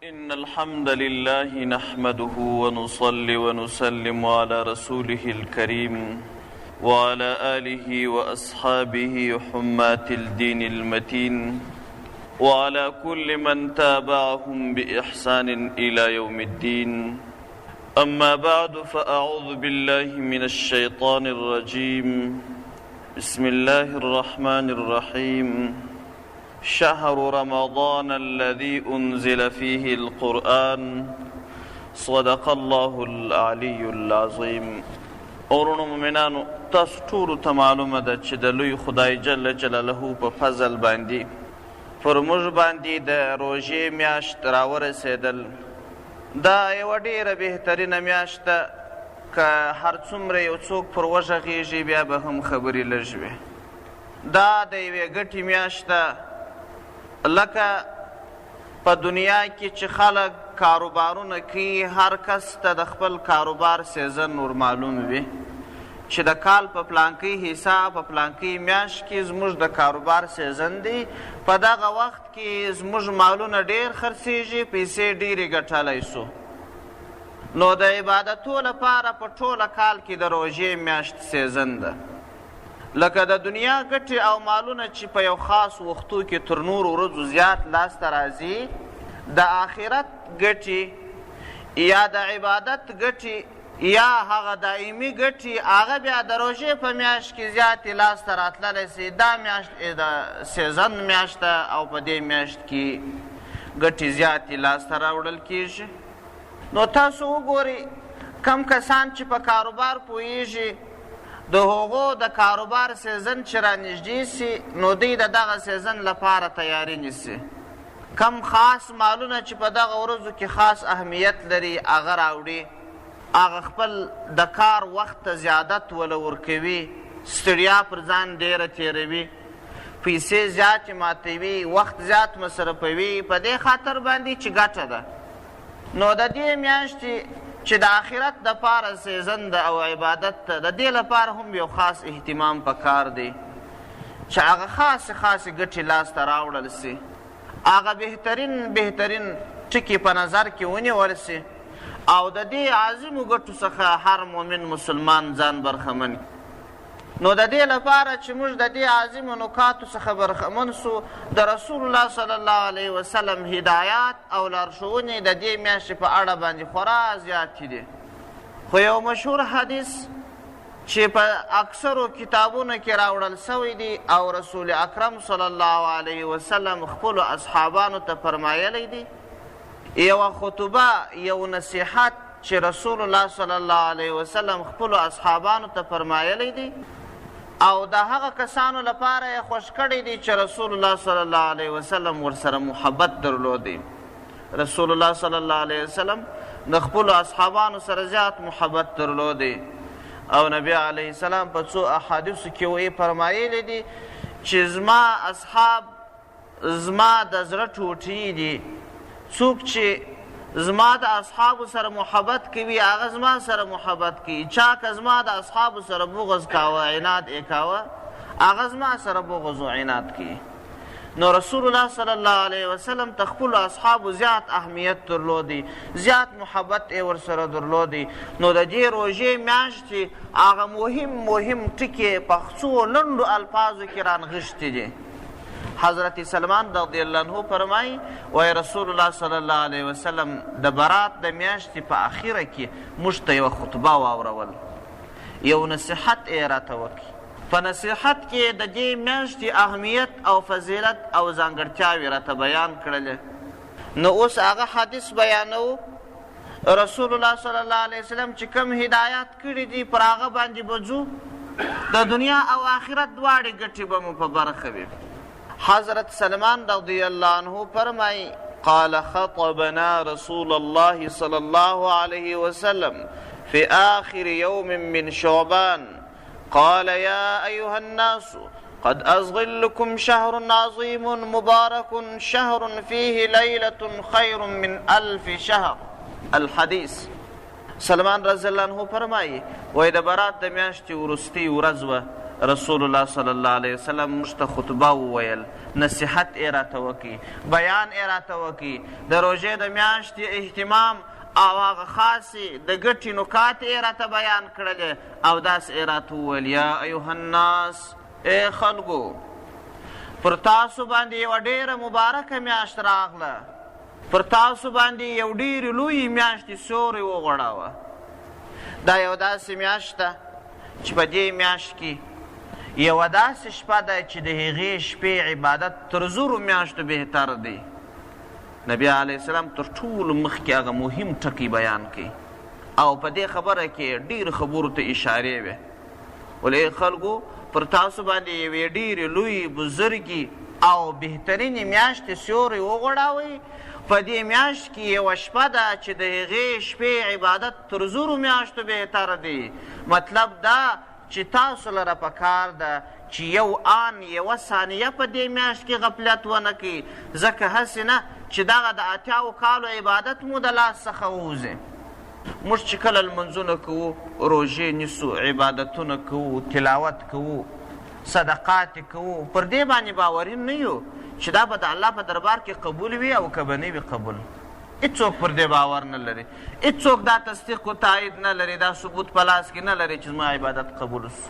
إن الحمد لله نحمده ونصلي ونسلم على رسوله الكريم وعلى آله وأصحابه حماة الدين المتين وعلى كل من تابعهم بإحسان إلى يوم الدين. أما بعد فأعوذ بالله من الشيطان الرجيم. بسم الله الرحمن الرحيم. شهر رمضان الذي أنزل فيه القرآن صدق الله العلي العظيم. اورونو مؤمنانو، تاسو ټولو ته معلومه ده چې د لوی خدای جل جلاله په فضل باندې پر موږ باندې د روژې میاشت راورسېدل. دا یوه ډېره بهترینه میاشت ده. که هر څومره یو څوک پر وغږېږي بیا به هم خبرې لږ وي. دا د یوې ګټې میاشت ده، لکه په دنیا کې چې خلک کاروبارونه کوي، هر کس ته د خپل کاروبار سیزن ور معلوم وي چې د کال په پلانکۍ حساب په پلانکۍ میاشت کې زموږ د کاروبار سیزن دی. په دغه وخت کې زموږ مالونه ډېر خرڅېږي، پیسې ډېرې ګټلی سو. نو د عبادتو لپاره په ټوله کال کې د روژې میاشت سیزن ده. لکه د دنیا ګټې او مالونه چې په یو خاص وختو کې تر نورو ورځو زیات لاسته راځي، د آخرت ګټې یا د عبادت ګټې یا هغه دایمي ګټې، هغه بیا د روژې په میاشت کې زیاتې لاسته راتللی سي. دا میاشت د سیزن میاشت ده او په دې میاشت کې ګټې زیاتې لاسته راوړل کیږي. نو تاسو وګورئ، کم کسان چې په کاروبار پوهیږي، د هغو د کاروبار سیزن چې رانږدې سي، نو دوی د دغه سیزن لپاره تیاری نیسي. کم خاص مالونه چې په دغه ورځو کې خاص اهمیت لري، هغه راوړي، هغه خپل د کار وخت ته زیادت وله ورکوي، ستړیا پر ځان ډېره تېروي، پیسې زیاتې ماتوي، وخت زیات مصرفوي، په دې خاطر باندې چې ګټه ده. نو د دې میاشتې چې د آخرت دپاره سیزن ده او عبادت ده، د دې لپاره هم یو خاص اهتمام پکار دی چې هغه خاصې ګټې لاسته راوړل سي، هغه بهترین ټکي په نظر کې ونیول سي او د دې عظیمو ګټو څخه هر مؤمن مسلمان ځان برخمن. نو د دې لپاره چې موږ د دې عظیمو نکاتو څخه برخمن سو، د رسول الله صلی الله علیه وسلم هدایات او لارښوونې د دې میاشتې په اړه باندې خورا زیاتې دي. خو یو مشهور حدیث چې په اکثرو کتابونو کې راوړل سوی دی او رسول اکرم صلی الله علیه وسلم خپلو اصحابانو ته فرمایلی دی، یوه خطبه، یو نصیحت چې رسول الله صلی الله علیه وسلم خپلو اصحابانو ته فرمایلی دی او د هغه کسانو لپاره یې خوښ کړی دی چې رسول الله صلی الله علیه وسلم ورسره محبت درلودی. رسول الله صلی الله علیه وسلم د خپلو اصحابانو سره زیات محبت درلودی او نبی علیه السلام په څو احادیثو کې ویې فرمایلی دي چې زما اصحاب زما د زړه ټوټې دي. څوک چې زما د اصحابو سره محبت کوي، هغه زما سره محبت کوي. چا که زما د اصحابو سره بغض کاوه، عناد یې کاوه، هغه زما سره بغض و عناد کوي. نو رسول الله صلی الله علیه وسلم ته خپلو اصحابو زیات اهمیت درلودی، زیات محبت یې ورسره درلودی. نو د دې روژې میاشتې هغه مهم ټکي په څو لنډو الفاظو کې رانغښتي دي. حضرت سلمان رضی الله عنه فرمایي، وایي رسول الله صلی الله علیه وسلم د برات د میاشتې په اخیره کې موږ ته یوه خطبه واورول، یو نصیحت یې راته وکړي. په نصیحت کې د دې میاشتې اهمیت او فضیلت او ځانګړتیاوې راته بیان کړلې. نو اوس هغه حدیث بیانوو. رسول الله صلی الله علیه وسلم چې کوم هدایات کړي دي پر هغه باندې به ځو، د دنیا او آخرت دواړې ګټې به مو په برخه وي. حضرت سلمان رضی الله عنه فرمایي، قال خطبنا رسول الله صلى الله عليه وسلم في آخر يوم من شعبان قال يا أيها الناس قد أظلكم شهر عظيم مبارك شهر فيه ليلة خير من 1000 شهر. الحديث. سلمان رضی الله عنه فرمایي، وایي د برات د میاشتې وروستۍ ورځ وه رسول الله صلی الله علیه وسلم موږ ته خطبه وویل، نصیحت یې راته وکړي، بیان یې راته وکړي، د روژې د میاشتې اهتمام او هغه خاصې د ګټې نکات یې راته بیان کړلې او داسې یې راته وویل یا ایها الناس، ای خلکو پر تاسو باندې یوه ډېره مبارکه میاشت راغله، پر تاسو باندې یو ډېرې لویې میاشتې سیوری وغوړاوه. دا یو داسې میاشت ده چې په دې میاشت کې یوه داسې شپه ده چې د هغې شپې عبادت تر زرو میاشتو بهتر دی. نبی علیه السلام تر ټولو مخکې هغه مهم ټکی بیان کوي او په دې خبره کې ډېرو خبرو ته اشارې وې. ولې خلکو پر تاسو باندې یوې ډېرې لویې بزرګې او بهترینې میاشتې سیوری وغوړاوئ. په دې میاشت کې یوه شپه ده چې د هغې شپې عبادت تر زرو میاشتو بهتر دی. مطلب دا چې تاسو لره پکار ده چې یو آن یوه ثانیه په دې میاشت کې غفلت ونه کړي، ځکه هسې نه چې دغه د 80 کالو عبادت مو د لاس څخه ووځي. موږ چې کله لمنځونه کوو، روژې نیسو، عبادتونه کوو، تلاوت کوو، صدقات کوو، پر دې باندې باوري نه یو چې دا به د الله په دربار کې قبول وي او که به نه وي قبول. هېڅوک پر دې باور نه لري، هېڅوک دا تصدیق و تایید نه لري، دا ثبوت په لاس کې نه لري چې زما عبادت قبول سو.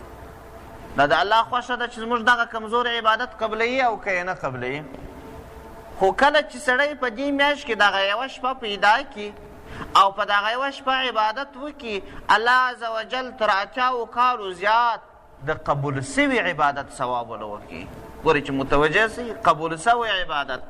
دا د الله خوښه ده چې زموږ دغه کمزوری عبادت قبلوي او که یې نه قبلوي. خو کله چې سړی په دې میاشت کې دغه یوه شپه پیدا کړي او په دغه یوه شپه عبادت وکړي، الله عز وجل تر 80 کالو زیات د قبول سوي عبادت ثواب له ورکوي. ګورې چې متوجه سئ، قبول سوی عبادت.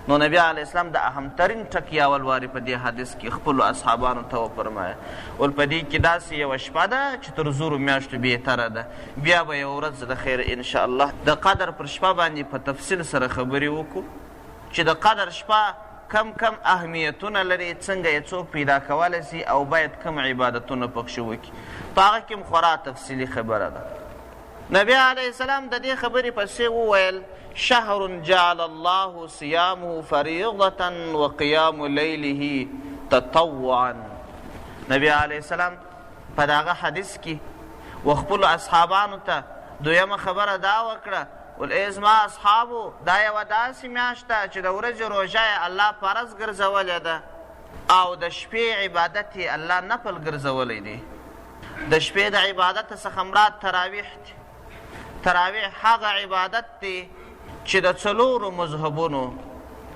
نو نبی علیه اسلام د اهمترین ټکي اول وارې په دې حدیث کې خپلو اصحابانو ته وفرمایه، ول په دې کې داسې یوه شپه ده چې تر زرو میاشتو بهتره ده. بیا به یوه ورځ د خیر انشاءالله د قدر پر شپه باندې په تفصیل سره خبرې وکړو چې د قدر شپه کم اهمیتونه لري، څنګه یې څوک پیدا کولی سي او باید کم عبادتونه پکښې وکړي. په هغه کې هم خورا تفصیلي خبره ده. نبی علیه السلام د دې خبرې پسې وویل شهر جعل الله صيامه فریضة وقیام لیله تطوعا. نبی علیه السلام په دغه حدیث کې و خپلو اصحابانو ته دویمه خبره دا وکړه، ول ای زما اصحابو، دا یوه داسې میاشت ده چې د ورځې روژه یې الله فرض ګرځولې ده او د شپې عبادت یې الله نفل ګرځولی دی. د شپې د عبادت څخه مراد تراویح دی. تراویح هغه عبادت دی چې د څلورو مذهبونو،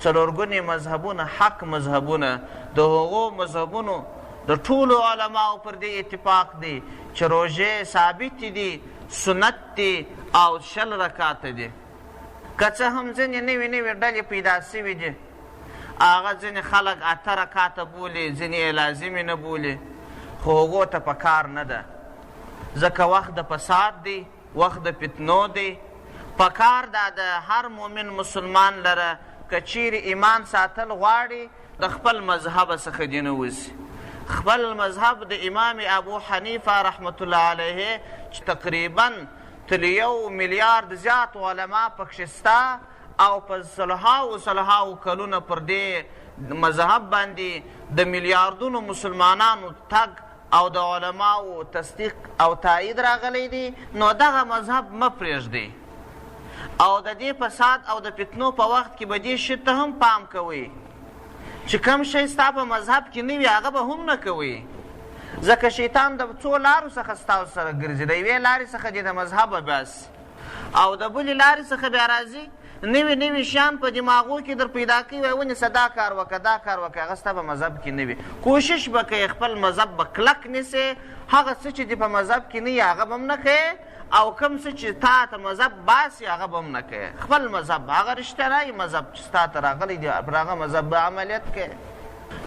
څلورګونې مذهبونه، حق مذهبونه، د هغو مذهبونو د ټولو علماو پر دې اتفاق دی چې روژې ثابت دي، سنت دی او 20 رکاته دي. که څه هم ځینې نوې ډلې پیدا سوي دي، هغه ځینې خلک 8 رکاته بولي، ځینې یې لازمې نه بولي، خو هغو ته په کار نه ده، ځکه وخت د فساد دی، وخت د فتنو دی. په کار دا د هر مؤمن مسلمان لره که چیرې ایمان ساتل غواړي د خپل مذهب څخه دې نه وځي. خپل مذهب د امام ابو حنیفه رحمت الله علیه چې تقریبا تر 1 میلیارد زیات علما پکښې سته او په سلهاو کلونه پر دې مذهب باندې د میلیاردونو مسلمانانو تګ او د علماو تصدیق او تایید راغلی دی. نو دغه مذهب مه پرېږدئ او د دې فساد او د فتنو په وخت کې به دې شي ته هم پام کوئ چې کم شی ستا په مذهب کې نه وي هغه به هم نه کوئ، ځکه شیطان د څو لارو څخه ستاسو سره ګرځي. د یوې لارې څخه دې د مذهبه باسي او د بلې لارې څخه بیا راځي نوي شیان په دماغو کې در پیدا کوي، وایي ونیسه دا کار وکړه، دا کار وکړه، هغه ستا په مذهب کې نه وي. کوشش به کوې خپل مذهب به کلک نیسې، هغه څه چې دې په مذهب کې نه وي هغه به هم نه کوې او کوم څه چې تا ته مذهب باسي هغه به هم نه کوې. خپل مذهب هغه رښتینی مذهب چې ستا ته راغلی دی پر هغه مذهب به عملیت کوې.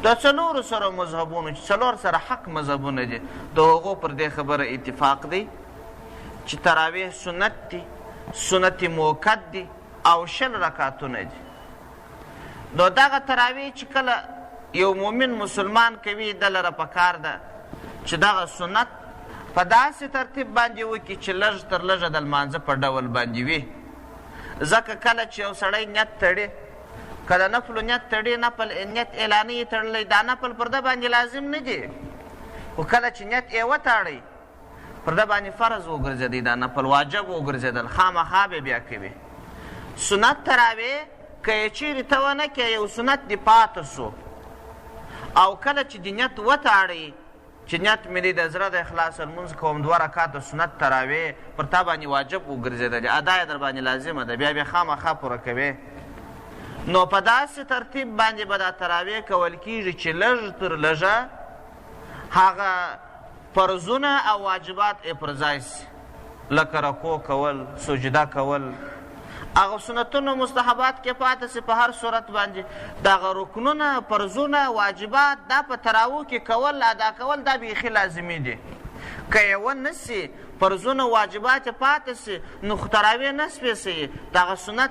د څلورو سره مذهبونو چې څلور سره حق مذهبونه دي د هغو پر دې خبره اتفاق دی چې تراویح سنت دي، سنت موکد دي او 20 رکاتونه دي. نو دغه تراویح چې کله یو مؤمن مسلمان کوي د لره پکار ده چې دغه سنت په داسې ترتیب باندې وکړي چې لږ تر لږه د لمانځه په ډول باندې وي. ځکه کله چې یو سړی نیت تړي، که د نفلو نیت تړي، نفل نیت اعلاني یې تړلی، دا نفل پر ده باندې لازم نه دی. خو کله چې نیت یې وتاړئ پر ده باندې فرض وګرځېدی، دا نفل واجب وګرځېدل، خامخا به بیا کوي. سنت تراویح که یې چیرې ته ونه کې یو سنت دې پاته سو او کله چې د نیت وتاړئ چې نیت مې دی د زړه د اخلاص لمونځ کوم 2 رکعاته سنت تراویح پر تا باندې واجب وګرځېدلې، ادا یې در باندې لازمه ده، بیا خامخا پوره کوې. نو په داسې ترتیب باندې به دا تراویح کول کېږي چې لږ تر لږه هغه فرضونه او واجبات یې پر ځای سي، لکه رکوع کول، سجده کول، هغه سنتونه مستحبات کې پاته سي په هر صورت باندې. دغه رکنونه، فرضونه، واجبات دا په تراویح کې کول، ادا کول دا بیخي لازمي دي. که یې ونه سي فرضونه واجبات یې پاته سي نو تراویح نه سپېڅوي. دغه سنت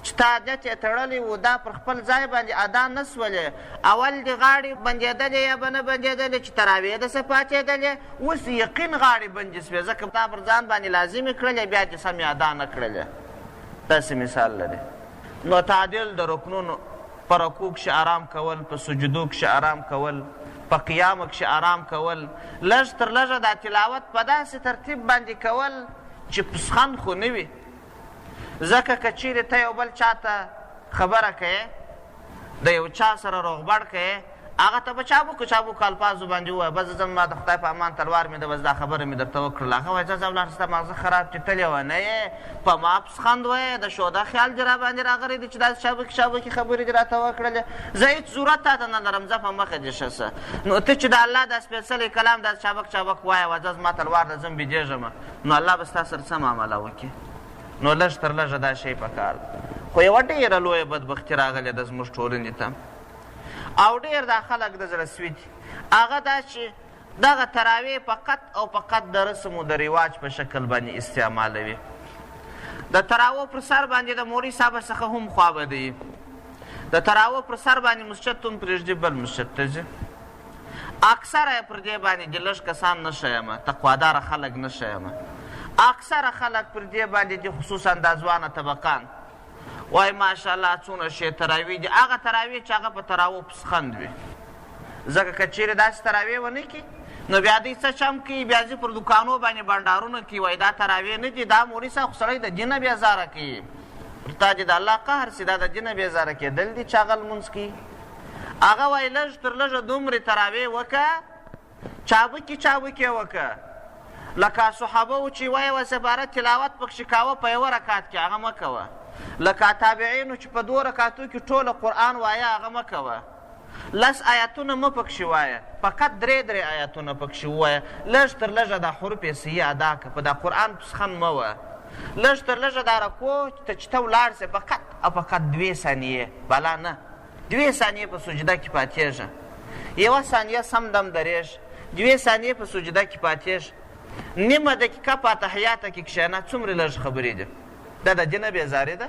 چې تا نیت یې تړلی و دا پر خپل ځای باندې ادا نه سولې، اول دې غاړې بندېدلې یا به نه بندېدلې چې تراویح داسې پاتېدلې، اوس یقین غاړې بندې سوې ځکه تا پر ځان باندې لازمې کړلې بیا دې سمې ادا نه کړلې. داسې مثال لري. نو تعدیل د رکنونو په رکوع کښې آرام کول، په سجدو کښې آرام کول، په قیامو کښې آرام کول، لږ تر لږه دا تلاوت په داسې ترتیب باندې کول چې پسخند خو نه وي. ځکه که چیرې ته یو بل چاته خبره کوې، د یو چا سره روغبړ کوې، هغه ته به چابک الفاظو باندې ووایه بس زه ما د خدای په امان تلوار مې ده، بس دا خبره مې درته وکړله. هغه وایي ځه ولاړ ستا ماغزه خراب چې ته لیونی یې، په ما پسخند وایې، د شوده خیال دې را باندې راغلی دی چې داسې چابکې خبرې دې راته وکړلې، زه هېڅ ضرورت تا ته نه لرم، ځه په مخې دې شه سه. نو ته چې د الله دا سپېڅلی کلام داسې چابک وایه، وځه زما تلوار ده ځم بېدېږم، نو الله به ستا سره څه معامله وکړي. نو لږ تر لږه دا شی پکار ده. خو یوه ډېره لویه بدبختي راغلې ده زموږ ټولنې ته او ډېر دا خلک د زړه سوي دي، هغه دا چې دغه تراویح فقط او فقط د رسم و د رواج په شکل باندې استعمالوي. د تراویح پر سر باندې د مولوي صاحب څخه هم خوابدي، د تراویح پر سر باندې مسجد ته هم پرېږدي بل مسجد ته ځي. اکثره یې پر دې باندې د لږ کسان نه ښیمه، تقواداره خلک نه ښیمه، اکثره خلک پر دې باندې دي، خصوصا دا ځوانه طبقان وای ماشاءالله څونه ښې تراویح دي. هغه تراویح چې هغه په تراویح پسخند وي، ځکه که چیرې داسې تراویح ونه کړي نو بیا دوی څه چم کوي، بیا ځي پر دوکانو باندې بنډارونه کوي، وایي دا تراویح نه دي، دا مولوي صاحب خو سړی د دینه بېزاره کوي، پر تا دې د الله قهر سي، دا د دینه بېزاره کېدل دي چې هغه لمونځ کوي. هغه وایي لږ تر لږه دومرې تراویح وکړه، چابکې وکړه، لکه صحابه و چې وایي وسه عبارت تلاوت پکښې کاوه په یوه رکعت کې، هغه مه کوه. لکه تابعینو چې په 2 رکعتو کې ټوله قرآن وایه، هغه مه کوه. 10 آیاتونه مه پکښې وایه، فقط 3 آیاتونه پکښې ووایه. لږ تر لږه دا حروف یې صحیح ادا کړه، په دا قرآن پسخند مه وه. لږ تر لږه دا رکوع ته چې ته ولاړ سې فقط او فقط 2 ثانیې، بلا نه 2 ثانیې په سجده کې پاتېږه، 1 ثانیه سم دم درېږه، 2 ثانیې په سجده کې پاتېږه، نیمه دقیقه په اتحیاته کې کښېنه. څومره لږ خبرې دي، دا د دینه بېزاري ده،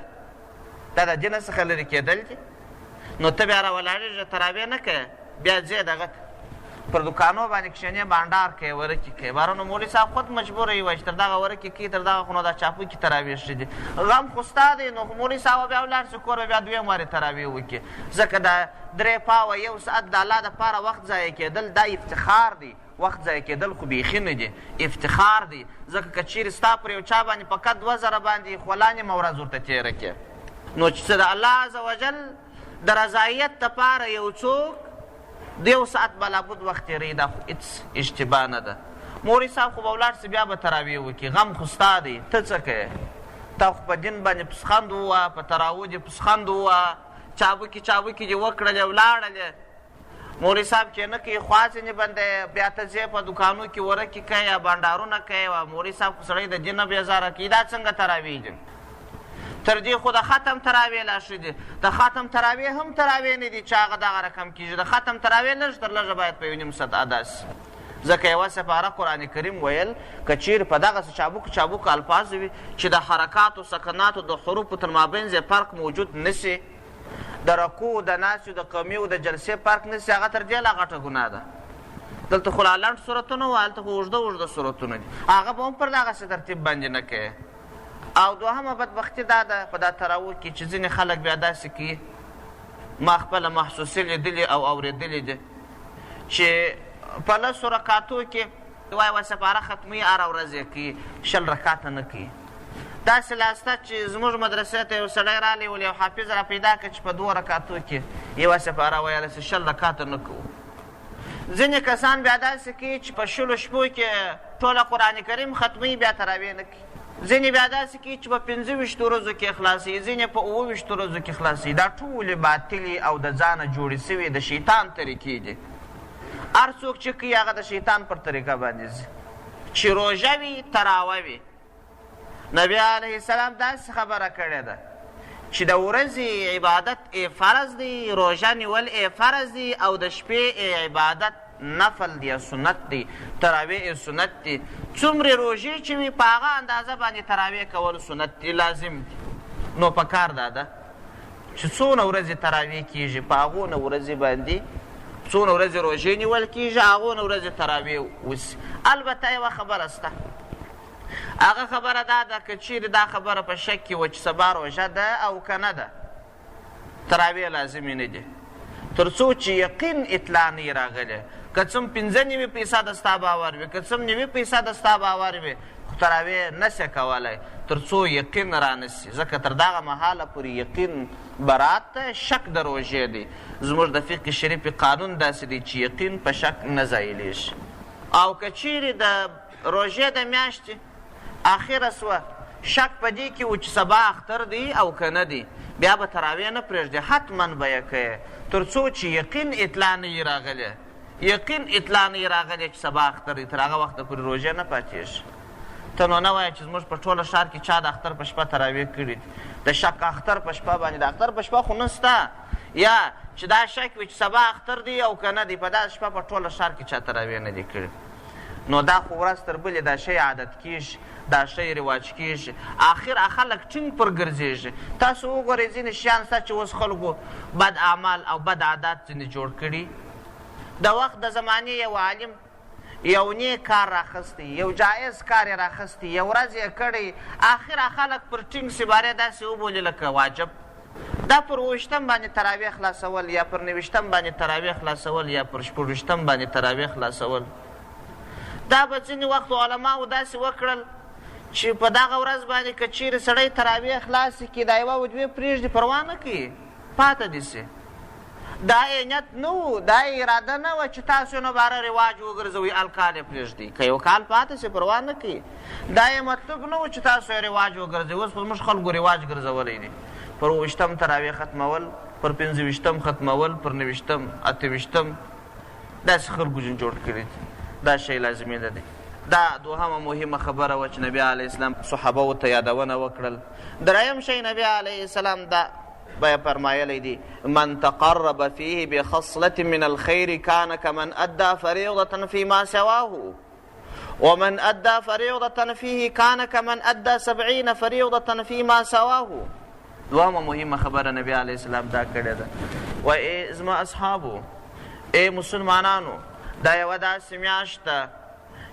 دا د دینه څخه لرې کېدل دي. نو ته بیا راولاړېږه، تراویح نه کوې، بیا ځې دغه ته پر دوکانو باندې کښېنې بانډار کوې، ورکې کوې. باره نو مولوي صاحب خود مجبوره یې وایي چې تر دغه ورکې کوي، تر دغه خو نو دا چاپکې تراویح ښه دي. غم خو ستا دی، نو مولوي صاحب بیا ولاړ سي کور به بیا 2 وارې تراویح وکړي، ځکه دا 3 پاوه 1 ساعت د الله دپاره وخت ضایع کېدل دا افتخار دی. وخت ضایع کېدل خو بیخي نه دي، افتخار دی. ځکه که چیرې ستا پر یو چا باندې فقط 2 زره باندې خولا نیمه ورځ ورته تېره کړې، نو چې د الله عز وجل د رضایت دپاره یو څوک د 1 ساعت به لابد وخت تېروي، دا خو هېڅ اشتباه نه ده. مولوي صاحب خو به ولاړ سي بیا به تراویح وکړي، غم خو ستا دی، ته څه کوې؟ تا خو په دین باندې پسخند ووه، په تراویح دې پسخند ووه، چابکې دې وکړلې ولاړلې. مولوي صاحب کې نه کوي، خوا ځینې بندې بیا ته ځې په دوکانو کې ورکې کوې یا بانډارونه کوې، مولوي صاحب خو سړی د دینه بېزاره کوي، دا څنګه تراویح دي؟ تر دې خو د ختم تراویح لا ښه دي. د ختم تراویح هم تراویح نه دي چې هغه دغه رقم کېږي، د ختم تراویح لږ تر لږه باید په 1.5 ساعت ادا سي، ځکه یوه سپاره قرآن کریم ویل که چیرې په دغسې چابکو الفاظ وي چې د حرکاتو سکناتو د حروفو تر مابین ځای فرق موجود نه سي، د رکوع د ناستې د قومي او د جلسې فرق نه سي، هغه تر دې لا غټه ګناه ده. دلته خو لا لنډ صورتونه وو، هلته خو اوږده صورتونه دي، هغه به هم پر دغسې ترتیب باندې نه کوې. او دوهمه بدبختي دا ده په دا تراویح کې چې ځینې خلک بیا داسې کوي، ما خپله محسوسي لیدلي او اورېدلي دي چې په 10 رکعتو کې وایي وایي سپاره ختموي هره ورځ یې کوي 20 رکاته نه کوي. داسې لاسته چې زموږ مدرسې ته یو سړی رالی ول یو حافظ را پیدا کړه چې په 2 رکاتو کې یوه سپاره ویله چې 20 رکاته نه کوو. ځینې کسان بیا داسې کوي چې په 20 شپو کې ټوله قرآن کریم ختموي بیا تراویح نه کوي. ځینې بیا داسې کوي چې په 25 ورځو کې خلاصوي، ځینې په 28 ورځو کې خلاصوي. دا ټولې باطلې او د ځانه جوړې سوي د شیطان طریقې دي. هر څوک چې کوي هغه د شیطان پر طریقه باندې ځي. چې روژه وي تراوه وي، نبی علیه السلام داسې خبره کړې ده چې د ورځې عبادت فرض دی، روژه نیول فرض دی، او د شپې عبادت نفل دی، سنت دی، تراویح سنت دی. څومره روژې چې وي په هغه اندازه باندې تراویح کول سنت دی، لازم دی. نو په کار دا ده چې څونه ورځې تراویح کېږي په هغونه ورځې باندې څونه ورځې روژې نیول کېږي هغونه ورځې تراویح وسي. البته یوه خبره شته، هغه خبره دا ده که چیرې دا خبره په شک کې وه چې سبا روژه ده او که نه ده، تراویح لازمي نه دي تر څو چې یقین اطلاع نه یې راغلی. که څه 95% ستا باور وي، که څه 90% ستا باور وي، خو تراویح نسې کولی تر څو یقین را نسي. ځکه تر دغه مهاله پورې یقین برات ته شک د روژې دی. زموږ د فقه شریف قانون داسې دی چې یقین په شک نه ځایلیږي. او که چیرې د روژې د میاشتې آخره سوه شک په دې کې و چې سبا اختر دی او که نه دی، بیا به تراویح نه پرېږدي، حتما به یې کوې تر څو چې یقین اطلاع نه یې راغلی. یقین اطلاع نه یې راغلی چې سبا اختر دی، تر هغه وخته پورې روژې نه پاتېږي. ته نو نه وایه چې زموږ په ټوله ښار کې چا د اختر په شپه تراویح کړي دي. د شک اختر په شپه باندې د اختر په شپه خو نه شته، یا چې دا شک وي چې سبا اختر دی او که نه دی، په داسې شپه په ټوله ښار کې چا تراویح نه دي کړي. نو دا خو ورځ تر بلې دا شی عادت کېږي، دا شی رواج کېږي، آخر خلک ټینګ پر ګرځېږي. تاسو وګورئ ځینې شیان شته چې اوس خلکو بد اعمال او بد عادات ځینې جوړ کړي. د وخت د زمانې یو عالم یو نیک کار راخستی، یو جایز کار یې راخستی، یو ورځ یې کړی، آخر خلک پر ټینګ سپارې داسې وبولي لکه واجب. دا پر 28 باندې تراویح خلاصول، یا پر 29 باندې تراویح خلاصول، یا پر 26 باندې تراویح خلاصول. دا به ځینې وخت علماو داسې وکړل چې په دغه ورځ باندې که چیرې سړی تراویح خلاصې کړي، دا یوه و دوې پرېږدي، پروا نه کوي، پاته دې سي. دا یې نیت نه و، دا یې اراده نه وه چې تاسو یې نوباره رواج وګرځوئ، الکال یې پرېږدئ. که یو کال پاته سي پروا نه کوي. دا یې مطلب نه و چې تاسو یې رواج وګرځوئ. اوس خو زموږ خلکو رواج ګرځولی دی، پر 28 تراویح ختمول، پر 25 ختمول، پر 29 28 داسې خلکو جوړ کړي دي. دا شی لازمي نه دی. دا دوهمه مهمه خبره وه چې نبي علیه السلام صحابهو ته یادونه وکړل. دریم شی نبي علیه السلام دا بیا فرمایلی دی: من تقرب فیه بخصلة من الخیر کان کمن ادى فریضة فیما سواه ومن ادى فریضة فیه کان کمن ادى 70 فریضة فیما سواه. دوهمه مهمه خبره نبي علیه السلام دا کړې ده. و ای زما اصحابو، ای مسلمانانو، دا یوه داسې میاشت ده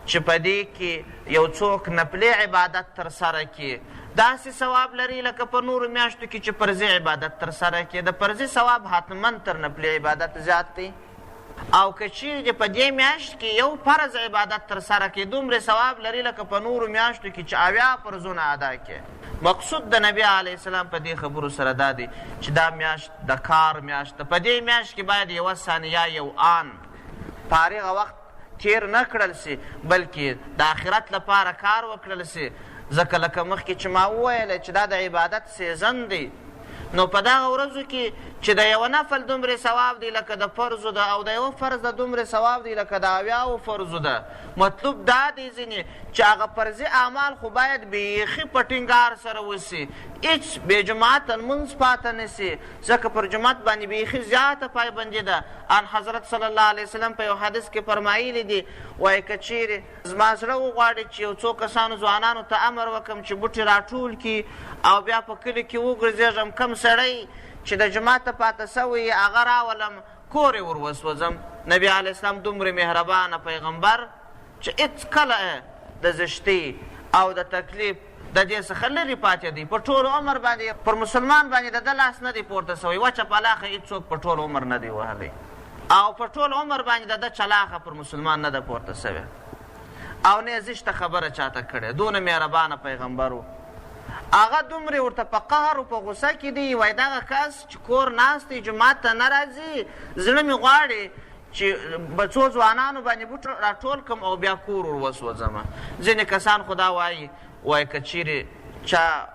چې په دې کې یو څوک نفلي عبادت ترسره کړي، داسې ثواب لري لکه په نورو میاشتو کې چې فرضي عبادت ترسره کړي. د فرضي ثواب حتما تر نفلي عبادت زیات دی. او که چیرې په دې میاشت کې یو فرض عبادت ترسره کړي، دومره ثواب لري لکه په نورو میاشتو کې چې 80 فرضونه ادا کړي. مقصود د نبی علیه السلام په دې خبرو سره دا دی چې دا میاشت د کار میاشت ده. په دې میاشت کې باید یوه ثانیه، یو آن فارغه وخت تیر نه کړل سي، بلکې د آخرت لپاره کار وکړل سي. ځکه لکه مخکې چې ما وویله چې دا د عبادت سیزن دی، نو په دغه ورځو کې چې د یوه نفل دومره ثواب دی لکه د فرضو ده، او د یوه فرض د دومره ثواب دی لکه د 80 فرضو ده. مطلب دا دی ځینې چې هغه فرضي اعمال خو باید بیخي په ټینګار سره وسي، هېڅ بې جماعته لمونځ پاته نه سي، ځکه پر جماعت باندې بیخي زیاته پایبندي ده. ان حضرت صلی الله علیه وسلم په یو حدیث کې فرمایلی دي، وایي که چیرې زما زړه وغواړي چې یو څو کسانو ځوانانو ته امر وکړم چې بوټي راټول کړي او بیا په کلي کې وګرځېږم، کم سړی چې د جماعته پاته سوی هغه راولم، کور یې ور وسوځم. نبي علیه السلام دومره مهربانه پیغمبر چې هېڅ کله د زشتۍ او د تکلیف د دې څخه لرې پاتې دی. په ټول عمر باندې پر مسلمان باندې د ده لاس نه دی پورته سوی، وچه پلاخه هېڅوک په ټول عمر نه دی وهلی، او په ټول عمر باندې د ده چلاخه پر مسلمان نه ده پورته سوی. او نه زشته خبره چاته کړې. دونه مهربانه پیغمبر و. هغه دومره ورته په قهر او په غوسه کې دی. وایي دغه کس چې کور ناست دی جومات ته نه راځي، زړه مې غواړي چې به څو ځوانانو باندې بوټ راټول کړم او بیا کور ور وسوځم. ځینې کسان خو دا وایي که چیرې چا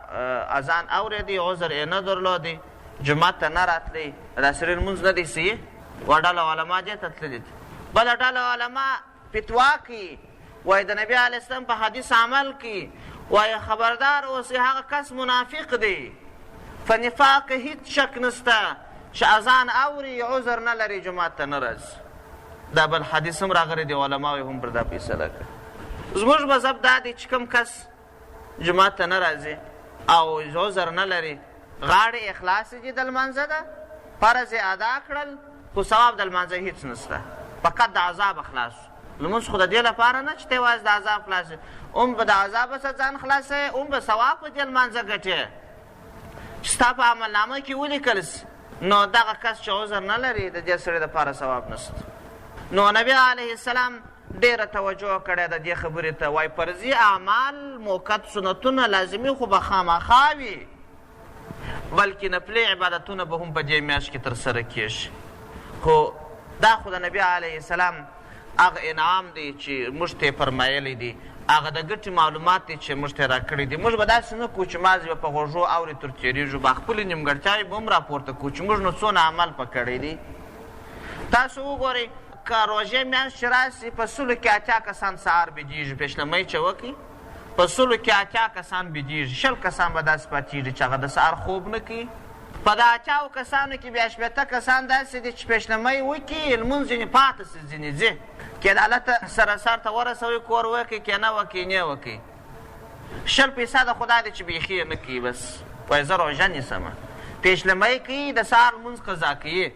اذان اورېدی، عذر یې نه درلودی، جومات ته نه راتلی، دا سرې لمونځ نه دی صحیح. یوه ډله علما دې ته تللي دي. بله ډله علما فتوا کوي، وایي د نبي علیه السلام په حدیث عمل کوي، وایي خبردار اوسئ هغه کس منافق دی. په نفاق کې هیڅ شک نشته چې اذان اوري عذر نه لري جومات ته نه راځي. دا بل حدیث هم راغلی دی، علماو هم پر دا فیصله کړې. زموږ مذهب دا دی چې کوم کس جومات ته نه راځي او عذر نه لري، غاړې اخلاص یې د لمانځه ده، فرض یې ادا کړل، خو ثواب د لمانځه هېڅ نشته، فقط د عذاب خلاص. لمونځ خو د دې لپاره نه چې ته یوازې د عذاب خلاص یې، هم به د عذابه څخه ځان خلاصوې، هم به ثواب په دې لمانځه ګټې چې ستا په عملنامه کې ولیکل سي. نو دغه کس چې عذر نه لري د دې سړي دپاره ثواب نشته. نو نبي علیه السلام ډېره توجه کړې د دې خبرې ته. وایي فرضي اعمال موقت سنتونه لازمي خو به خامخا وي، بلکې نفلي عبادتونه به هم په دې میاشت کې ترسره کېږي. خو دا خو د نبي علیه السلام هغه انعام دی چې موږ ته یې فرمایلی دی، هغه د ګټې معلومات دی چې موږ ته یې راکړي دي. موږ به داسې نه کوو چې مازې به په غوږو اورې تر تېرېږو، به خپلې نیمګړتیاوې به هم راپورته کوو چې موږ نو څونه عمل په کړی دی. تاسو وګورئ که روژې میاشت چې راسي په سلو کې اتیا کسان سهار بېدېږي، پېشلمۍ چې وکړي په سلو کې اتیا کسان بېدېږي، 20 کسان به داسې پاتېږي چې هغه د سهار خوب نه کوي. په د اتیاو کسانو کې بیا 80 کسان داسې دي چې پېشلمۍ وکړي، لمونځ ځینې پاته سي، ځینې ځي که د الله ته سره سر ته ورسوي کور وکړي، که نه وکړي نه وکړي. 20% خو دا دی چې بیخي یې نه کوي، بس وایي زه روژه نیسمه، پېشلمۍ کوي، د سهار لمونځ قضا کوي.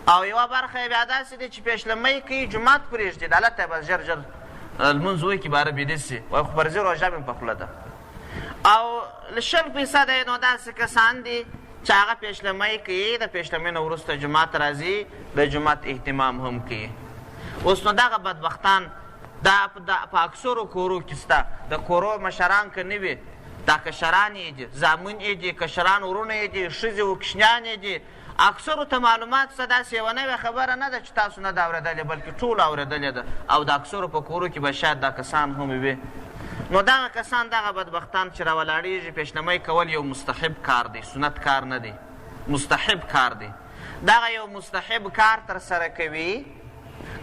او یوه برخه یې بیا داسې دی چې پېشلمۍ کوي، جومات پرېږدي، د الله ته یې بس ژر ژر لمونځ وکړي، باره بیده سي، وایي خو فرضي روژه مې په خوله ده. او 20% یې نو داسې کسان دي چې هغه پېشلمۍ کوي، د پېشلمۍ نه وروسته جومات راځي، د جومات اهتمام هم کوي. اوس نو دغه بدبختان دا په اکثرو کورو کې شته. د کورو مشران که نه وي، دا کشران یې دي، زامن یې دي، کشران ورونه یې دي، ښځې و کوچنیان یې دي. اکثرو ته معلومات شته، داسې یوه نوې خبره نه ده چې تاسو نه ده اورېدلې، بلکې ټولو اورېدلې ده، او د اکثرو په کورو کې به شاید دا کسان هم وي. نو دغه کسان، دغه بدبختان چې راولاړېږي، پېشلمۍ کول یو مستحب کار دی، سنت کار نه دی، مستحب کار دی. دغه یو مستحب کار ترسره کوي.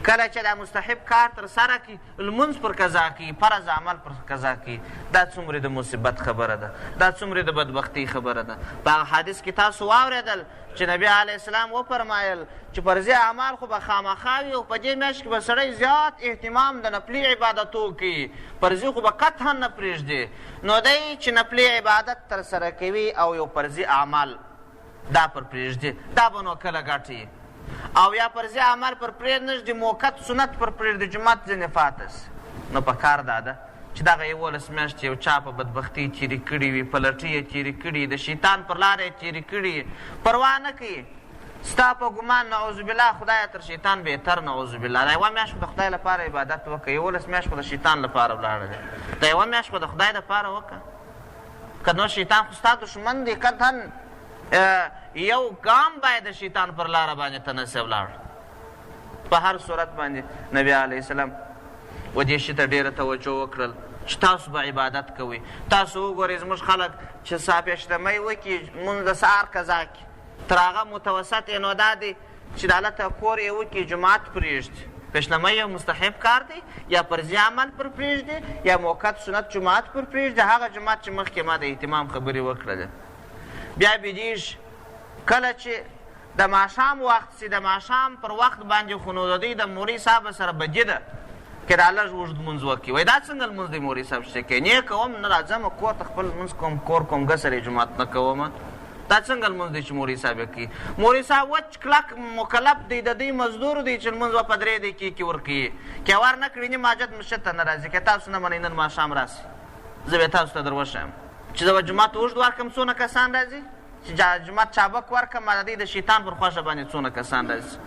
کله چې دا مستحب کار ترسره کړي، لمونځ پر قضا کړي، فرض عمل پر قضا کړي، دا څومره د مصیبت خبره ده، دا څومره د بدبختۍ خبره ده. په هغه حدیث کې تاسو واورېدل چې نبي علیه السلام وفرمایل چې فرضي اعمال خو به خامخا وي، او په دې میاشت کې به سړی زیات اهتمام د نفلي عبادتو کوي، فرضي خو به قطعا نه پرېږدي. نو دی چې نفلي عبادت ترسره کوي او یو فرضي اعمال دا پر پرېږدي، دا به نو کله ګټي. او یا فرضي عمل پر پرېږدي، موقت سنت پر پرېږدي، جومات ځینې پاته سي. نو په کار دا ده چې دغه 11 میاشتې یو چا په بدبختۍ تېرې کړي وي، په لټۍ یې تېرې کړي، د شیطان پر لاره یې تېرې کړي، پروا نه کوي. ستا په ګمان نعوذ بالله خدایه تر شیطان بهتر، نعوذ بالله. دا یوه میاشت خو د خدای لپاره عبادت وکړه، 11 میاشت خو د شیطان لپاره ولاړه دی. دا یوه میاشت خو د خدای لپاره وکړه، که نو شیطان خو ستا دښمن دی، قطعا یو ګام باید د شیطان پر لاره باندې ته نسې ولاړ. په هر صورت باندې نبي علیه السلام و دې شي ته ډېره توجه وکړل چې تاسو به عبادت کوئ. تاسو وګورئ زموږ خلک چې پېشلمۍ وکړي، لمونځ د سهار قضا کړي، تر هغه متوسط یې نو دا دی چې د الله ته کور یې وکړي، جومات پرېږدي. پېشلمۍ یو مستحب کار دی، یا فرضي عمل پر پرېږدي، یا موقت سنت جومات پر پرېږدي، هغه جومات چې مخکې ما د اهتمام خبرې وکړلې. بیا بېدېږي کله چې د ماښام وخت سي، د ماښام پر وخت باندې خو نو د دوی د مورې صاحب سره بدي ده که دا لږ اوږد لمونځ وکړي. وایي دا څنګه لمونځ دی مورې صاحب چې کوي؟ نه کوم، نه راځم کور ته خپل لمونځ کوم، کور کوم، ګسر یې جومات نه کوم. دا څنګه لمونځ دی چې مورې صاحب یې کوي؟ مورې صاحب وچ کلک مکلف دی، د دوی مزدور دی چې لمونځ به په 3 دقیقې کې ورکوي. که یې ور نه کړي نیم حاجت مسجد ته نه راځي. که تاسو نه منئ نن ماښام راسئ، زه به تاسو ته در وښیم چې زه به جومات اوږد ورکړم څونه کسان راځي، چې جومات چابک ورکړم د دې د شیطان پر خوښه باندې څونه کسان راځي.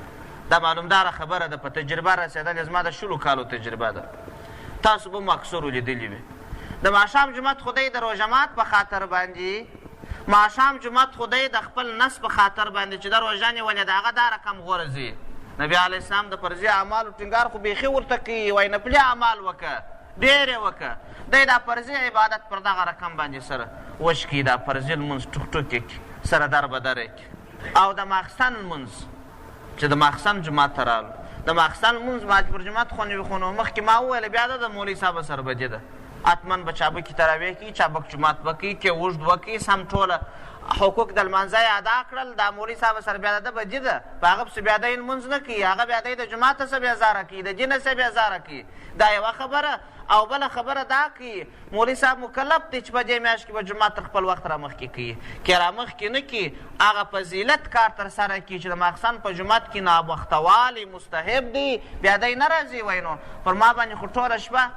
دا معلومداره خبره ده، په تجربه رسېدلې، زما د 20 کالو تجربه ده. تاسو به مو اکثرو لیدلي وي. د ماښام جومات خدای د روژه مات په خاطر باندې ماښام جومات خدای د خپل نس په خاطر باندې چې د روژه نیولې د هغه دا رقم غورځي. نبي علیه السلام د فرضي اعمالو ټینګار خو بیخي ورته کوي، وایي نفلي اعمال وکړه، ډېر یې وکړه. دی دا فرضي عبادت پر دغه رقم باندې سره وش کړي، دا فرضي لمونځ ټوک یې کړي، سره در بدر یې کړي. او د ماخستن لمونځ چې د ماخستن جومات ته رالو، د ماخستن لمونځ ماجبر جومات خو نه وي، خو نو مخکې ما وویله بیا د مولوي صاحب سره بدي ده. حتمن به چابکي تراویح کوي، چابک جومات به کوي، کې اوږد به کوي، سم ټوله حقوق د لمانځه یې ادا کړل. دا مولوي صاحب سره بیا د ده بدي ده، په هغه پسې بیا دی لمونځ نه کوي، هغه بیا دی د جومات څه بېزاره کوي، د دینه څه بېزاره کوي. دا یوه خبره. او بله خبره دا کوي مولوي صاحب مکلف دی چې په دې میاشت کې به جومات تر خپل وخت رامخکې کوي، که رامخکې نه کړي هغه فضیلت کار ترسره کړي چې د ماخستن په جومات کې ناوختوالی مستحب دی، بیا دی نه راځي. وایي نو پر ما باندې خو ټوله شپه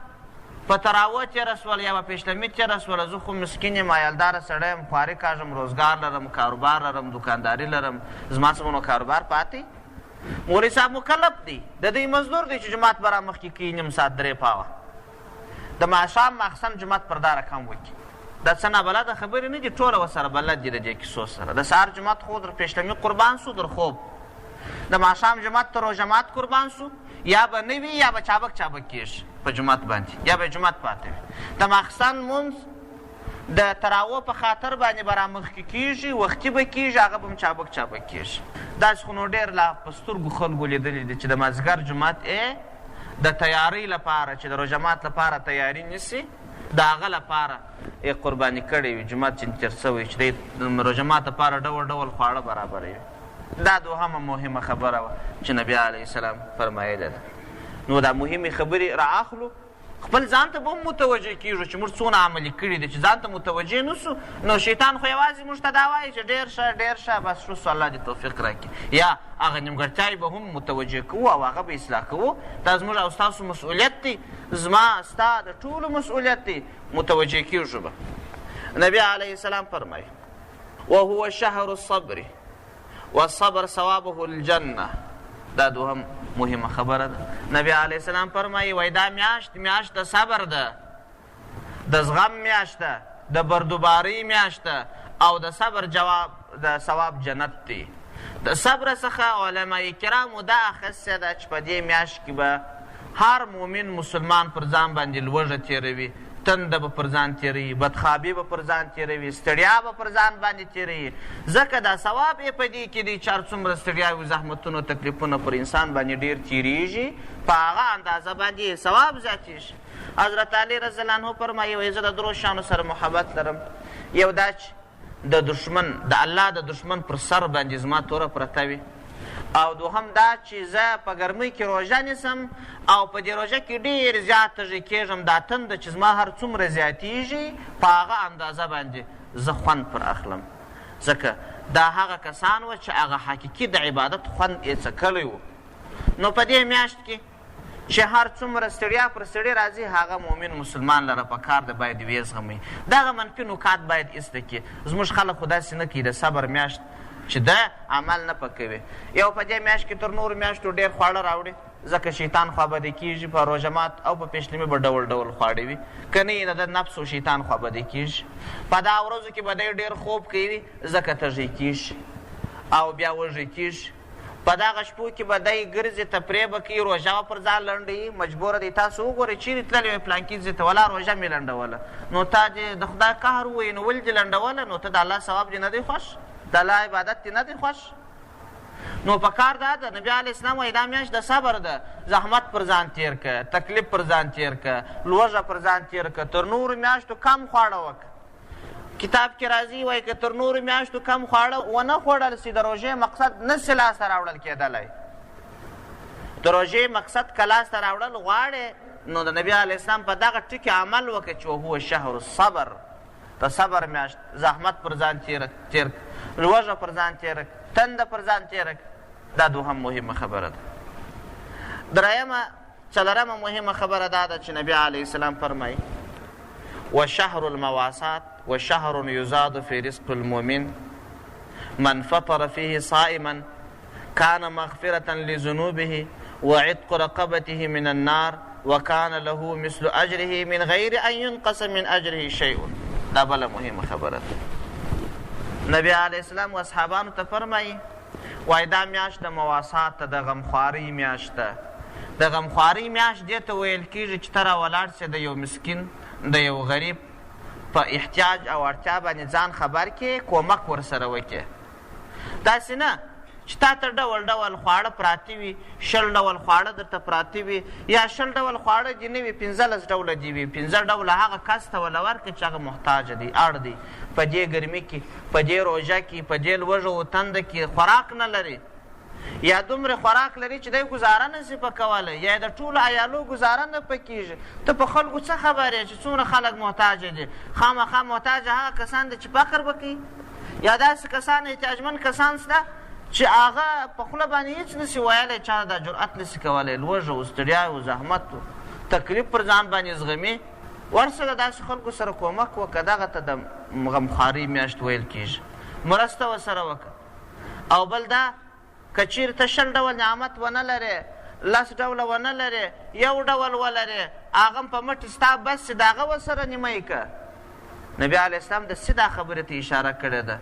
په تراوه تېره سول یا په پیشلمي تېره سوله، زه خو مسکین یم، عیالداره سړی یم، خواري کاږم، روزګار لرم، کاروبار لرم، دوکانداري لرم، زما څه به نو کاروبار پاتې. مولوي صاحب مکلف دی، د دوی مزدور دی چې جومات به رامخکې کوي نیم ساعت 3 پاوه. د ماښام ماخستن جومات پر دا رقم وکړي. دا څه نابلده خبرې نه دي، ټوله ورسره بلد دي د دې کیسو سره. د سهار جومات خو در پیشلمي قربان سو در خوب، د ماښام جومات تر روژه مات قربان سو، یا به نه وي یا به چابک کېږي په جومات باندې، یا به جومات پاته وي. د ماخستن لمونځ د تراوه په خاطر باندې به رامخکې کېږي، وختي به کېږي، هغه به هم چابک کېږي. داسې خو نو ډېر لا په سترګو خلکو لیدلي دي چې د مازدیګر جومات د تیارۍ لپاره چې د روژه مات لپاره تیاري نیسي، د هغه لپاره یې قرباني کړې وي، جومات چې تېر شوی چې دی د روژه مات لپاره ډول ډول خواړه برابروي. دا دوهمه مهمه خبره وه چې نبي علیه السلام فرمایلې ده. نو دا مهمې خبرې رااخلو، خپل ځان ته به هم متوجه کېږو چې موږ څونه عملي کړي دي. چې ځان ته متوجه نه سو نو شیطان خو یوازې موږ ته دا وایي چې ډېر ښه ډېر ښه، بس ښه سو، الله دې توفیق راکړي. یا هغه نیمګړتیاوې به هم متوجه کوو او هغه به اصلاح کوو. دا زموږ او ستاسو مسؤلیت دی، زما ستا د ټولو مسؤلیت دی، متوجه کېږو به. نبي علیه السلام فرمایي وهو شهر الصبر والصبر ثوابه الجنه. دا دوهم مهمه خبره ده. نبی علیه السلام فرمایي وایي دا میاشت د صبر ده، د زغم میاشت ده، د بردوبارۍ میاشت ده، او د صبر جواب د ثواب جنت دی. د صبر څخه علمای کرامو دا اخیستې ده چې په دې میاشت کې به هر مؤمن مسلمان پر ځان باندې لوږه تېروي، تنده به پر ځان تېروي، بدخوابي به پر ځان تېروي، ستړیا به پر ځان باندې تېروي. ځکه دا ثواب یې په دې کې دی چې هر څومره ستړیاوې زحمتونه تکلیفونه پر انسان باندې ډېر تېرېږي، په هغه اندازه باندې ثواب زیاتېږي. حضرت علي رضی الله عنه فرمایي وایي زه د درو شیانو سره محبت لرم. یو دا چې د دشمن د الله د دشمن پر سر باندې زما توره پرته وي، او دوهم دا چې زه په ګرمۍ کې روژه نیسم او په دې روژه کې ډېر زیات تږی کېږم. دا تنده چې زما هر څومره زیاتېږي په هغه اندازه باندې زه خوند پر اخلم. ځکه دا هغه کسان وه چې هغه حقیقي د عبادت خوند یې څکلی و. نو په دې میاشت کې چې هر څومره ستړیا پر سړي راځي، هغه مؤمن مسلمان لره پکار ده باید ویې زغمي. دغه منفي نکات باید ایسته کړي. زموږ خلک خو داسې نه کوي، د صبر میاشت چې ده عمل نه پکوي. یو په دې میاشت کې تر نورو میاشتو ډېر خواړه راوړي، ځکه شیطان خوابدی کېږي. په روژه مات او په پیشلمي به ډول ډول خواړه وي، که نه یې د نفس او شیطان خوابدی کېږي. په دا ورځو کې به دی ډېر خوب کوي، ځکه تږی کېږي او بیا وږی کېږي. په دغه شپو کې به دی ګرځي، تفریح به کوي، روژه به پر ځان لنډوي. مجبوره دی تاسو وګورئ چیرې تللی وئ پلانکي ځای ته، ولا روژه مې لنډوله، نو تا دې د خدای قهر ووایي، نو ولې دې لنډوله؟ نو ته د الله ثواب دې نه دی خوښ، د الله عبادت دې نه دی خوښ. نو په کار دا ده، نبي علیه السلام وایي دا میاشت د صبر ده. زحمت پر ځان تېر که، تکلیف پر ځان تېر که، لوږه پر ځان تېر که، تر نورو میاشتو کم خواړه وکړه. کتاب کې راځي وایي که تر نورو میاشتو کم خواړه ونه خوړل سي، د روژې مقصد نه سي لاسته راوړل کېدلی. د روژې مقصد که لاسته راوړل غواړې، نو د نبي علیه السلام په دغه ټکي عمل وکړه چې هو شهر الصبر، د صبر میاشت. زحمت پر ځان تېر که، لوږه پر ځان تېره که، تنده پر ځان تېره که. دا دوهم مهمه خبره ده. څلرمه مهمه خبره دا ده چې نبي علیه السلام فرمایي وشهر المواسات وشهر يزاد في رزق المؤمن من فطر فيه صائما كان مغفرة لذنوبه وعتق رقبته من النار وکان له مثل اجره من غیر ان ينقص من اجره شیء. دا بله مهمه خبره ده. نبی علیه السلام و اصحابانو ته فرمایي وایي دا میاشت د مواسات ته د غمخوارۍ میاشت ده. د غمخوارۍ میاشت دې ته ویل کېږي چې ته راولاړ سې د یو مسکین د یو غریب په احتیاج او اړتیا باندې ځان خبر کې کومک ورسره وکړې. داسې نه چې تا ته ډول ډول خواړه پراته وي، 20 ډول خواړه درته پراته وي، یا 20 ډول خواړه دې نه وي، 15 ډوله دې وي، 15 ډوله هغه کس ته وله ورکړې چې هغه محتاج دی، اړ دی، په دې ګرمي کې، په دې روژه کې، په دې لوږه و تنده کې خوراک نه لري، یا دومره خوراک لري چې دی ګزاره نه شي په کولی، یا د ټولو عیالو ګزاره نه په کېږي. ته په خلکو څه خبر یې چې څومره خلک محتاج دي؟ خامخا محتاج هغه کسان دي چې فقر به کوي، یا داسې کسان احتیاجمند کسان شته چې هغه په خوله باندې هېڅ نشي ویلی، چا دا جرأت نشي کولی، لوږه و ستړیا و زحمت و تکلیف پر ځان باندې زغمي. ورسره داسې خلکو سره کومک وکړه. دغه ته د غمخوارۍ میاشت ویل کېږي. مرسته ورسره وکړه. او بل دا که چیرې ته 20 ډول نعمت ونه لرې، 10 ډوله ونه لرې، 1 ډول ولرې، هغه هم په مټې ستا بس چې د هغه ورسره نیمه یې که. نبي علیه السلام د دا خبرې ته اشاره کړې ده.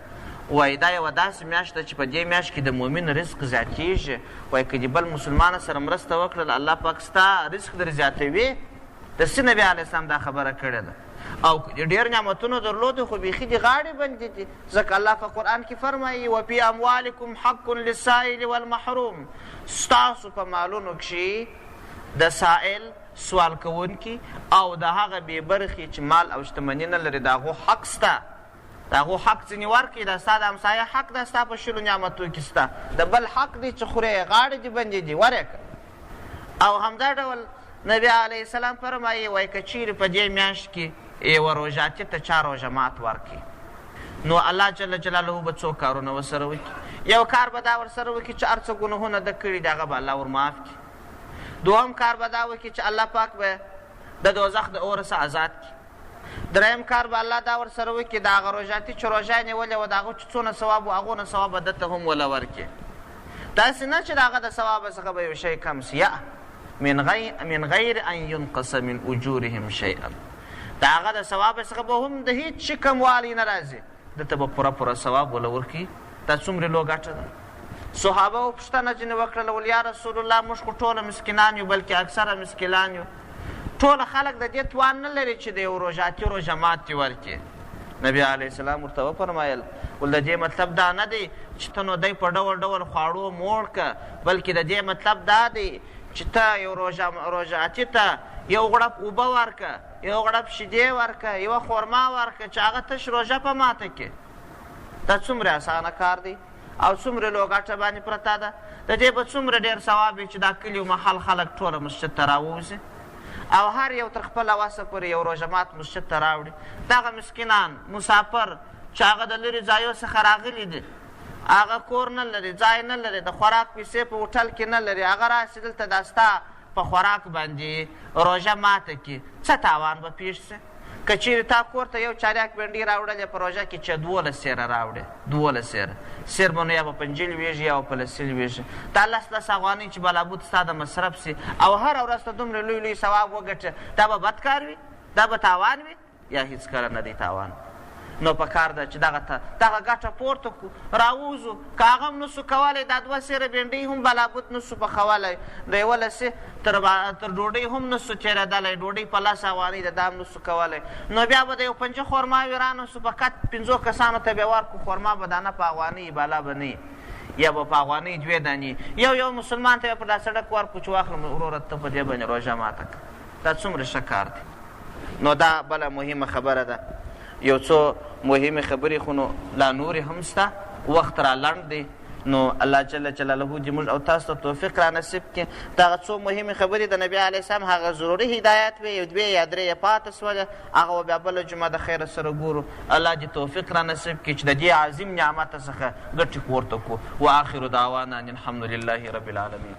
وایي دا یوه داسې میاشت ده چې په دې میاشت کې د مؤمن رزق زیاتېږي. وایي که دې بل مسلمان سره مرسته وکړل، الله پاک ستا رزق در زیاتوي. د نبي علیه السلام دا خبره کړې ده. او ډېر نعمتونه درلودې خو بیخي دې غاړې بندې دي، ځکه الله په قرآن کې فرمایي وفي اموالکم حق للسائل والمحروم. ستاسو په مالونو کښې د سائل سوال کوونکي او د هغه بې برخې چې مال او شتمني نه لري د هغو حق سته. د هغو حق ځینې ورکړي، دا ستا د همسایه حق ده، ستا په 20 نعمتو کې سته. د بل حق دی چې خورې غاړې دې بندې دي، ورې کړه. او همدا ډول نبي علیه السلام فرمایي وایي که چیرې په دې میاشت کې یوه روژاتي ته چا روژه مات ورکړي، نو الله جل جلاله به څو کارونه ورسره وکړي. یو کار به دا ورسره وکړي چې هر څه ګناهونه ده کړي د هغه به الله ورمعاف کړي. دوهم کار به دا وکړي چې الله پاک به د دوزخ د اور څخه آزاد کړي. دریم کار به الله دا ورسره وکړي د هغه روژاتي چې روژه یې نیولې وه د هغو چې څونه ثواب و هغو نه ثواب به ده ته هم وله ورکړي. داسې نه چې د هغه د ثواب څخه به یو شی کم سي، من غیر ان ينقص من اجورهم شیئا. د هغه د ثواب څخه به هم د هېڅ شي کموالی نه راځي، دته به پوره ثواب وله ورکړي. دا څومره لوی ګټه ده. صحابه پوښتنه ځینې وکړله ول یا رسول الله موږ خو ټوله مسکینان یو، بلکې اکثره مسکینان یو، ټول خلک د دې توان نه لري چې د یو روژاتي روژه ماتې ورکړي. نبي علیه السلام ورته وفرمایل ول د دې مطلب دا نه دی چې ته نو دی په ډول ډول خواړو موړ که، بلکې د دې مطلب دا دی چې ته یو روژاتي ته یو غړپ اوبه ورکه، یو غړپ شیدې ورکه، یوه خورما ورکه چې هغه تش روژه په ماته کې. دا څومره اسانه کار دی او څومره لوی ګټه باندې پرته ده. د دې به څومره ډېر ثواب وي چې دا کلي و محل خلک ټوله مسجد ته راووځي او هر یو تر خپله وسه پورې یو روژه مات مسجد ته راوړي. دغه مسکینان مسافر چې هغه د لرې ځایو څخه راغلي دي، هغه کور نه لري، ځای نه لري، د خوراک پیسې په هوټل کې نه لري، هغه راسي دلته دا ستا په خوراک باندې روژه ماته کړي، څه تاوان به پېښ سي؟ که چیرې تا کور ته یو چاریک بنډۍ راوړلې په روژه کې چې 12 سیره راوړې، 12 سیره سیر به نو یا په 50 لویږي یا په 50 لویږي. دا 10 افغانۍ چې بلابود ستا د مصرف سي او هره ورځ ته دومره لوی لوی ثواب وګټې، دا به بد کار وي؟ دا به تاوان وي؟ یا هېڅ کله نه دی تاوان. نو په کار ده چې دغه ګټه پورته کړو، راووځو. که هغه هم نسو کولی، دا 2 سیره بنډۍ هم بلابود نسو پخولی، د یوه لسې تر ډوډۍ هم نسو تېرېدلی، ډوډۍ په 10 افغانۍ ده، دا هم نسو کولی. نو بیا به د یو 5 خورماوې رانسو، فقط 5 کسانو ته به ورکړو. خورما به دانه په افغانۍ بالا به نه یا به په افغانۍ 2 دانې یو مسلمان ته به په دا سړک ورکړو چې واخلم وروره ته په دې باندې روژه ماته کړه. دا څومره ښه کار دی. نو دا بله مهمه خبره ده. یو څو مهمې خبرې خو نو لا نورې هم شته، وخت را لنډ دی، نو الله جل جلاله دې موږ او تاسو ته توفیق را نصیب کړي. دغه څو مهمې خبرې د نبي علیه السلام هغه ضروري هدایت وې، یو 2 یا 3 یې پاته سوله، هغه به بیا بله جمعه د خیره سره ګورو. الله دې توفیق را نصیب کړي چې د دې عظیم نعمت څخه ګټې پورته کړو. واخر دعوانا ان الحمد لله رب العالمین.